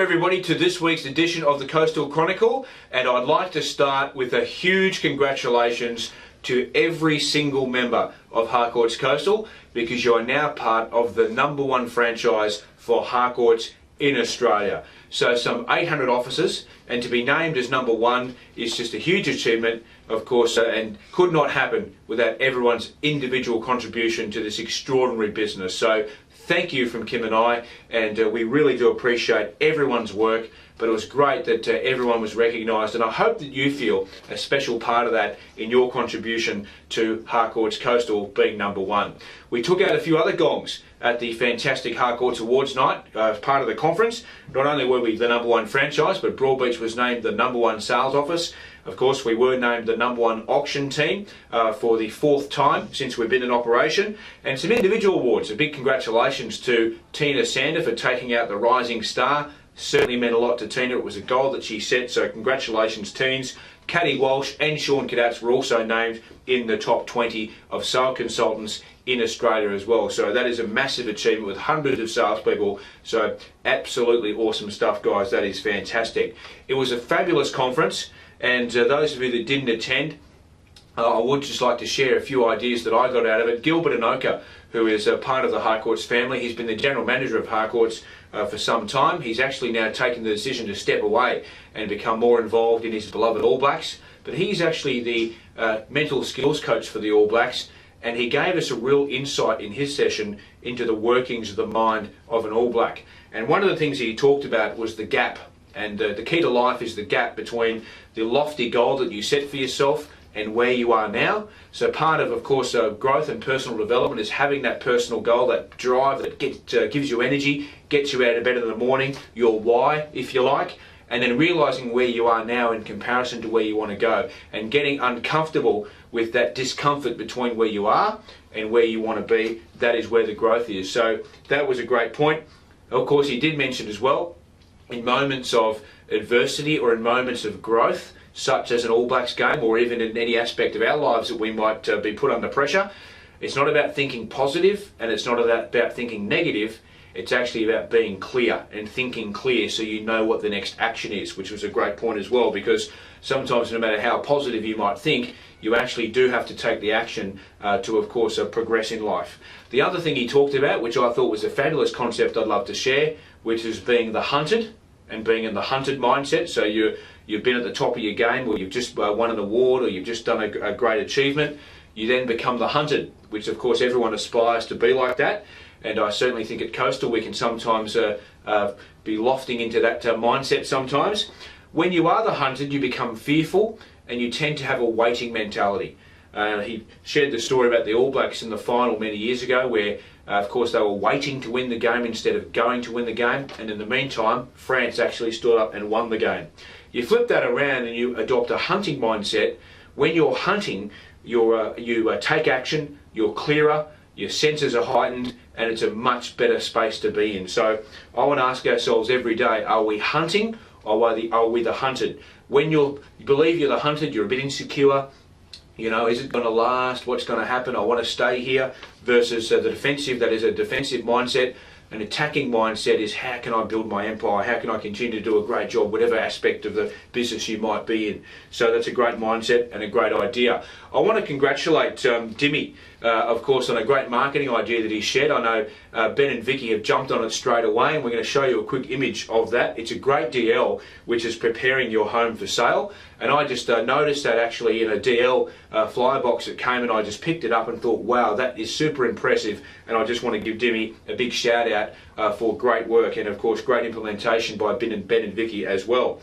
everybody to this week's edition of the Coastal Chronicle, and I'd like to start with a huge congratulations to every single member of Harcourts Coastal, because you are now part of the #1 franchise for Harcourts in Australia. So some 800 officers, and to be named as #1 is just a huge achievement, of course, and could not happen without everyone's individual contribution to this extraordinary business. So thank you from Kim and I, and we really do appreciate everyone's work. But it was great that everyone was recognised, and I hope that you feel a special part of that in your contribution to Harcourts Coastal being #1. We took out a few other gongs at the fantastic Harcourts Awards night as part of the conference. Not only were we the #1 franchise, but Broadbeach was named the #1 sales office. Of course, we were named the #1 auction team for the 4th time since we've been in operation. And some individual awards. A big congratulations to Tina Sander for taking out the Rising Star. Certainly meant a lot to Tina. It was a goal that she set, so congratulations, teens. Caddy Walsh and Sean Cadats were also named in the top 20 of sale consultants in Australia as well. So that is a massive achievement with hundreds of salespeople. So absolutely awesome stuff, guys. That is fantastic. It was a fabulous conference, and those of you that didn't attend, I would just like to share a few ideas that I got out of it. Gilbert Anoka, who is a part of the Harcourts family, he's been the general manager of Harcourts for some time. He's actually now taken the decision to step away and become more involved in his beloved All Blacks. But he's actually the mental skills coach for the All Blacks, and he gave us a real insight in his session into the workings of the mind of an All Black. And one of the things he talked about was the gap. And the key to life is the gap between the lofty goal that you set for yourself and where you are now. So part of course, growth and personal development is having that personal goal, that drive that gives you energy, gets you out of bed in the morning, your why, if you like, and then realising where you are now in comparison to where you want to go, and getting uncomfortable with that discomfort between where you are and where you want to be. That is where the growth is. So that was a great point. Of course, he did mention as well, in moments of adversity or in moments of growth, such as an All Blacks game, or even in any aspect of our lives that we might be put under pressure, it's not about thinking positive and it's not about thinking negative. It's actually about being clear and thinking clear so you know what the next action is, which was a great point as well, because sometimes no matter how positive you might think, you actually do have to take the action to, of course, progress in life. The other thing he talked about, which I thought was a fabulous concept I'd love to share, which is being the hunted and being in the hunted mindset. So you've been at the top of your game, or you've just won an award, or you've just done a great achievement. You then become the hunted, which of course everyone aspires to be like that. And I certainly think at Coastal we can sometimes be lofting into that mindset sometimes. When you are the hunted, you become fearful and you tend to have a waiting mentality. He shared the story about the All Blacks in the final many years ago, where of course they were waiting to win the game instead of going to win the game, and in the meantime France actually stood up and won the game. You flip that around and you adopt a hunting mindset. When you're hunting, you take action, you're clearer, your senses are heightened, and it's a much better space to be in. So I want to ask ourselves every day, are we hunting or are we the hunted? When you believe you're the hunted, you're a bit insecure. You know, is it going to last? What's going to happen? I want to stay here. Versus the defensive, that is a defensive mindset. An attacking mindset is, how can I build my empire? How can I continue to do a great job, whatever aspect of the business you might be in? So that's a great mindset and a great idea. I want to congratulate Dimmy, of course, on a great marketing idea that he shared. I know Ben and Vicky have jumped on it straight away, and we're going to show you a quick image of that. It's a great DL, which is preparing your home for sale. And I just noticed that actually in a DL flyer box that came, and I just picked it up and thought, wow, that is super impressive. And I just want to give Dimmy a big shout out for great work, and of course great implementation by Ben and Vicky as well.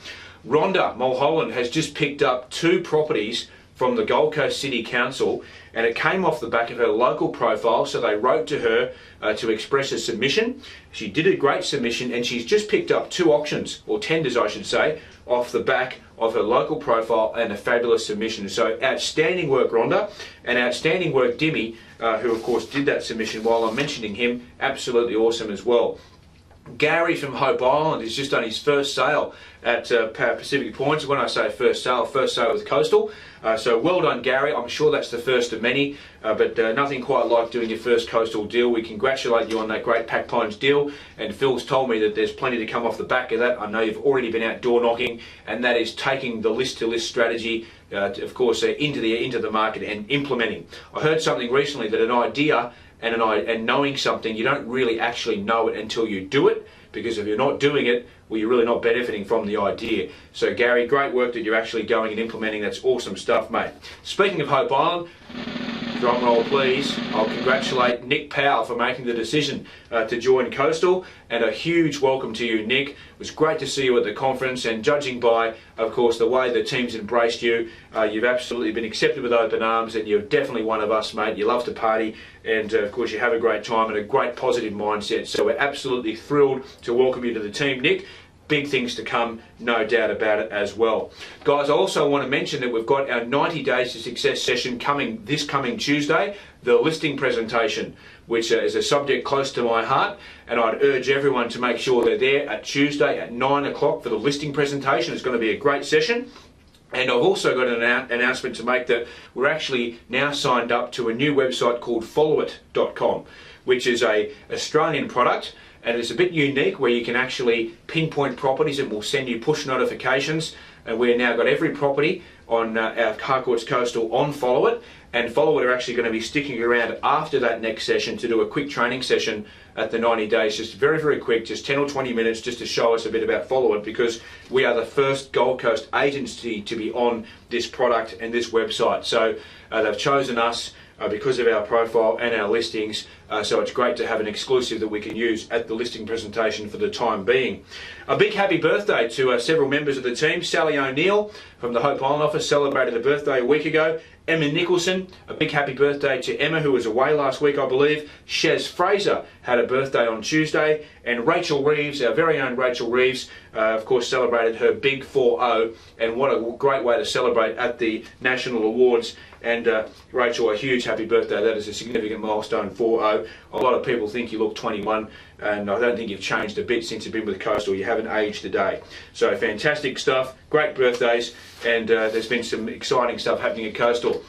Rhonda Mulholland has just picked up 2 properties from the Gold Coast City Council, and it came off the back of her local profile. So they wrote to her to express a submission. She did a great submission, and she's just picked up 2 auctions, or tenders I should say, off the back of her local profile and a fabulous submission. So outstanding work, Rhonda, and outstanding work, Dimmy, who of course did that submission while I'm mentioning him. Absolutely awesome as well. Gary from Hope Island has just done his first sale at Pacific Points. When I say first sale with Coastal. So well done, Gary. I'm sure that's the first of many, but nothing quite like doing your first Coastal deal. We congratulate you on that great Pac Pones deal, and Phil's told me that there's plenty to come off the back of that. I know you've already been out door knocking, and that is taking the list-to-list strategy, of course, into the market and implementing. I heard something recently that an idea and knowing something, you don't really actually know it until you do it, because if you're not doing it, well, you're really not benefiting from the idea. So Gary, great work that you're actually going and implementing. That's awesome stuff, mate. Speaking of Hope Island, drum roll please, I'll congratulate Nick Powell for making the decision to join Coastal, and a huge welcome to you, Nick. It was great to see you at the conference, and judging by, of course, the way the team's embraced you, you've absolutely been accepted with open arms, and you're definitely one of us, mate. You love to party, and of course you have a great time and a great positive mindset. So we're absolutely thrilled to welcome you to the team, Nick. Big things to come, no doubt about it as well. Guys, I also want to mention that we've got our 90 Days to Success session coming this coming Tuesday, the listing presentation, which is a subject close to my heart, and I'd urge everyone to make sure they're there at Tuesday at 9 o'clock for the listing presentation. It's going to be a great session. And I've also got an announcement to make that we're actually now signed up to a new website called followit.com, which is an Australian product. And it's a bit unique, where you can actually pinpoint properties and will send you push notifications. And we've now got every property on our Harcourts Coastal on Follow It. And Follow It are actually going to be sticking around after that next session to do a quick training session at the 90 days. Just very, very quick, just 10 or 20 minutes just to show us a bit about Follow It, because we are the first Gold Coast agency to be on this product and this website. So they've chosen us because of our profile and our listings, so it's great to have an exclusive that we can use at the listing presentation for the time being. A big happy birthday to several members of the team. Sally O'Neill from the Hope Island office celebrated a birthday a week ago. Emma Nicholson, a big happy birthday to Emma, who was away last week, I believe. Shez Fraser had a birthday on Tuesday, and Rachel Reeves, our very own Rachel Reeves, of course celebrated her big 4-0, and what a great way to celebrate at the National Awards. And Rachel, a huge happy birthday. That is a significant milestone, 4-0. A lot of people think you look 21, and I don't think you've changed a bit since you've been with Coastal. You haven't aged a day. So fantastic stuff, great birthdays, and there's been some exciting stuff happening at Coastal.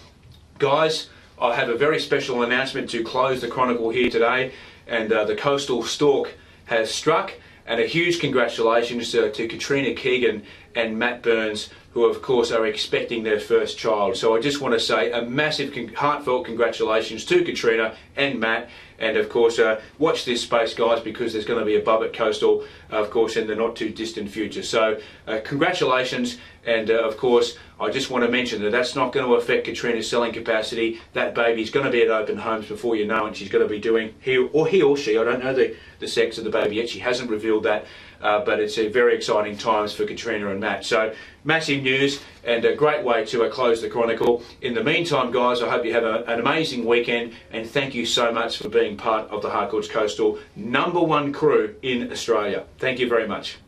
Guys, I have a very special announcement to close the Chronicle here today, and the Coastal Stork has struck. And a huge congratulations to Katrina Keegan and Matt Burns, who of course are expecting their first child. So I just want to say a massive heartfelt congratulations to Katrina and Matt. And of course watch this space, guys, because there's going to be a bub at Coastal, of course, in the not too distant future. So congratulations, and of course I just want to mention that that's not going to affect Katrina's selling capacity. That baby's going to be at open homes before you know it. She's going to be doing, he or she, I don't know the sex of the baby yet, she hasn't revealed that, but it's a very exciting times for Katrina and Matt. So massive news, and a great way to close the Chronicle. In the meantime, guys, I hope you have an amazing weekend, and thank you so much for being part of the Harcourts Coastal #1 crew in Australia. Thank you very much.